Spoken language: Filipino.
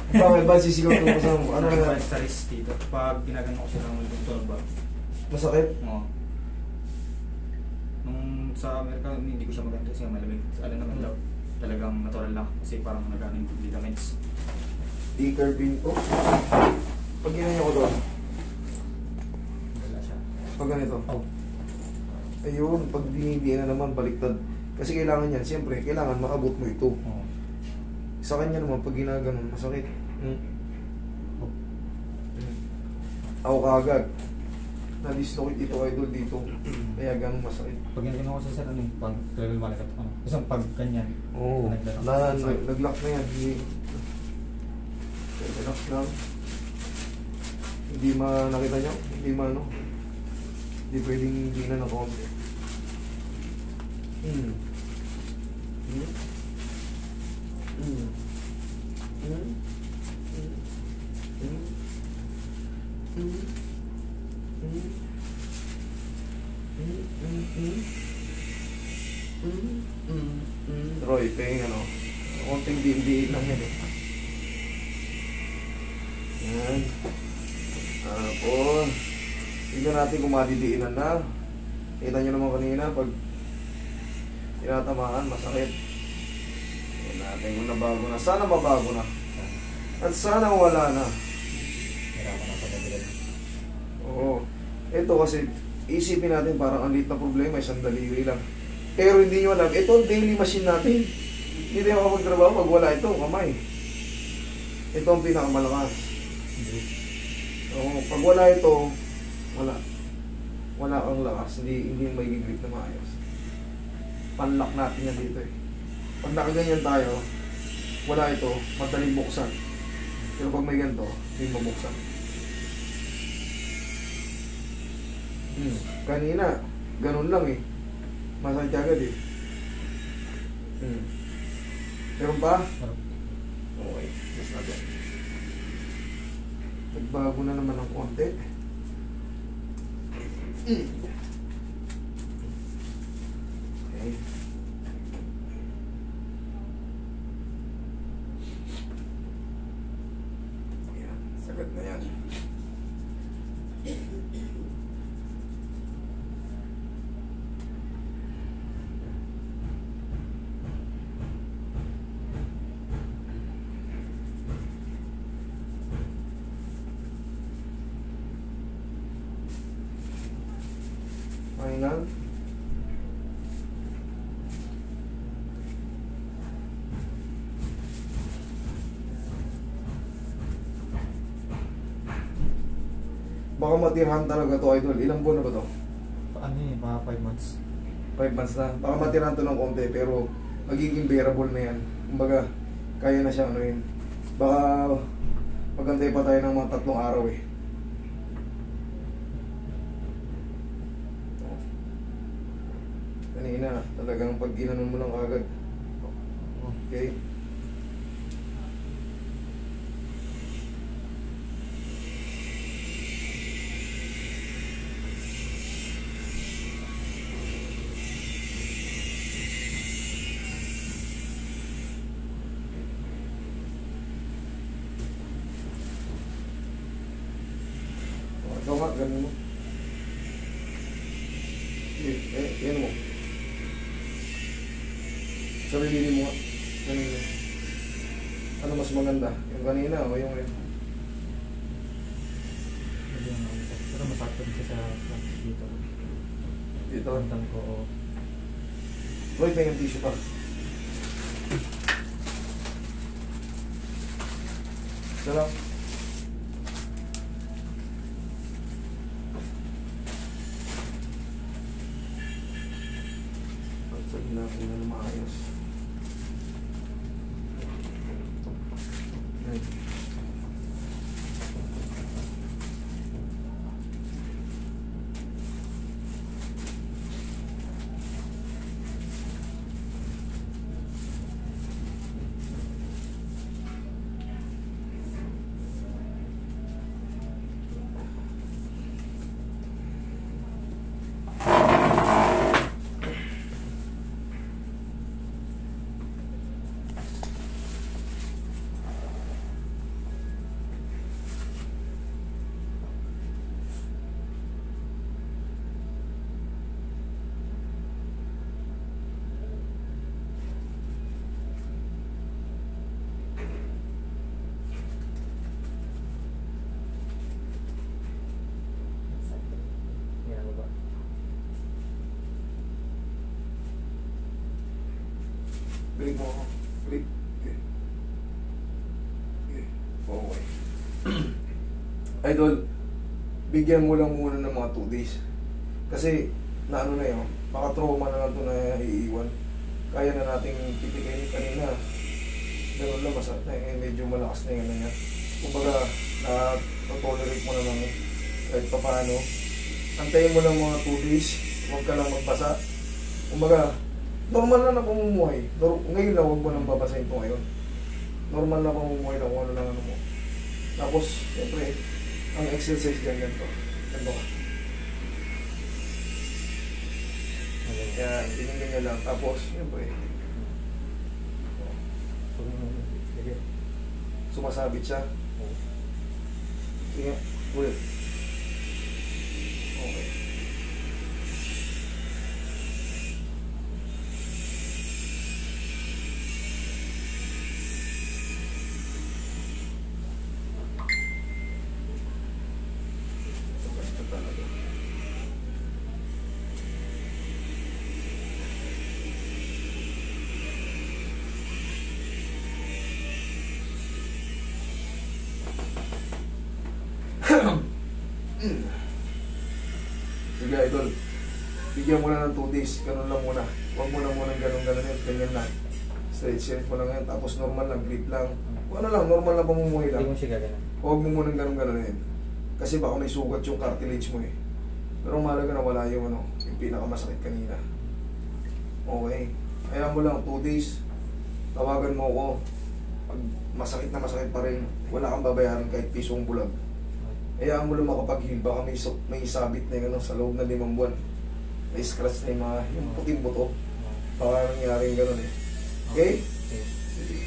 Bakit ba sisigaw ko sa ano na? Sa wrist dito. Pag ginagano ko siya ng tunog ba? Masakit? Oo. Nung sa Amerika, hindi ko siya maganda kasi malamig. Ano naman daw, talagang natural lang. Kasi parang nagaling vitamins. I-curving ko. Pag ginanyan ko doon. Wala siya. Pag ganito. Oh. Ayun, pag dinidiin na naman, baliktad. Kasi kailangan yan, siyempre, kailangan makabot mo ito. Oo. Sa kanya naman, pag ginaganon, masakit. Oh. Ako kaagad. Na-dislocate ito idol dito. Kaya ganun masakit. Pag ginagano ko sa sir, ano yung pag malagat ano? Isang pag ganyan. Oo. Nag-lock na yan. Relax lang. Hindi nakita nyo? Hindi ano? Hindi pwedeng hindi na ng konti. Roy, peng ano? Konting diin lang yan eh. Yan. Tapos, tignan natin kung madidiinan na. Kita nyo naman kanina, pag tinatamaan, masakit. Tignan natin kung nabago na. Sana mabago na. At sana wala na. Oo. Ito kasi, isipin natin parang ang liit na problema, isang daliri lang. Pero hindi nyo alam, ito ang daily machine natin. Hindi tayo makapagtrabaho pag wala ito, kamay. Ito ang pinakamalakas. Oo, pag wala ito, wala kang lakas, hindi may grip na maayos. Panlock natin yan dito eh. Pag nakaganyan tayo, wala ito, madaling buksan. Pero pag may ganito, hindi mabuksan. Kanina, ganun lang eh. Masakit agad eh. Meron pa? Okay, just natin. Nagbago na naman ng konti. Okay. Ayan, sagad na yan. Lang. Baka matirahan talaga to idol. Ilang buwan na ba to? Ano eh, mga 5 months. 5 months na. Baka matirahan to ng konti pero magiging bearable na yan. Kumbaga, kaya na siya ano yun. Baka magantay pa tayo ng mga 3 araw eh. Kanina, talagang pag ginanon mo lang agad. Okay? Ikaw nga, ganun mo. Yan mo. Sarili mo nga. Kanina. Ano mas maganda? Yung kanina o yung ngayon? Pero masakit siya sa dito. Dito? Tandang ko. Roy, may yung tissue pa. Sarap. Pagsag natin na maayos. Break mo ako. Break. Okay. Okay. Okay. Idol, bigyan mo lang muna ng mga 2 days. Kasi, naano na yun, baka trauma na lang ito na iiwan. Kaya na nating pipikain kanina. Ganun lang, masakit na yun. Medyo malakas na yun na yan. Kumbaga, na-tolerate mo naman kahit pa paano. Antayin mo lang mga 2 days. Huwag ka lang magbasa. Kumbaga, normal na pamumuhay. Ngayon lang, huwag mo nang babasahin ito ngayon. Normal na pamumuhay lang kung ano lang ano mo. Tapos, siyempre, ang exercise dyan ganito. Ganito ka. Yan, tinignan niya lang. Tapos, siyempre, sumasabit siya. Sige, ulit. Okay. Basta talaga. Sige, idol. Bigyan mo na ng 2 days. Ganun lang muna. Huwag mo na muna ganun-ganun yun. Ganyan lang. Stretch mo lang yan. Tapos normal lang. Grip lang. Ano lang, normal na pamumuhay lang. Hindi mo siya gagana. Huwag mo muna ganun-ganun yun. Kasi baka may sugat yung cartilage mo eh. Pero mahalaga na wala yung yung pinakamasakit kanina. Okay. Kaya mo lang 2 days. Tawagan mo ako. Pag masakit na masakit pa rin, wala kang babayaran kahit pisong bulag. Hayaan mo lang makapag-heal. Baka may sabit na yung sa loob na 5 buwan. May scratch na yung puting buto. Baka nangyari yung gano'n eh. Okay? Okay. Sige.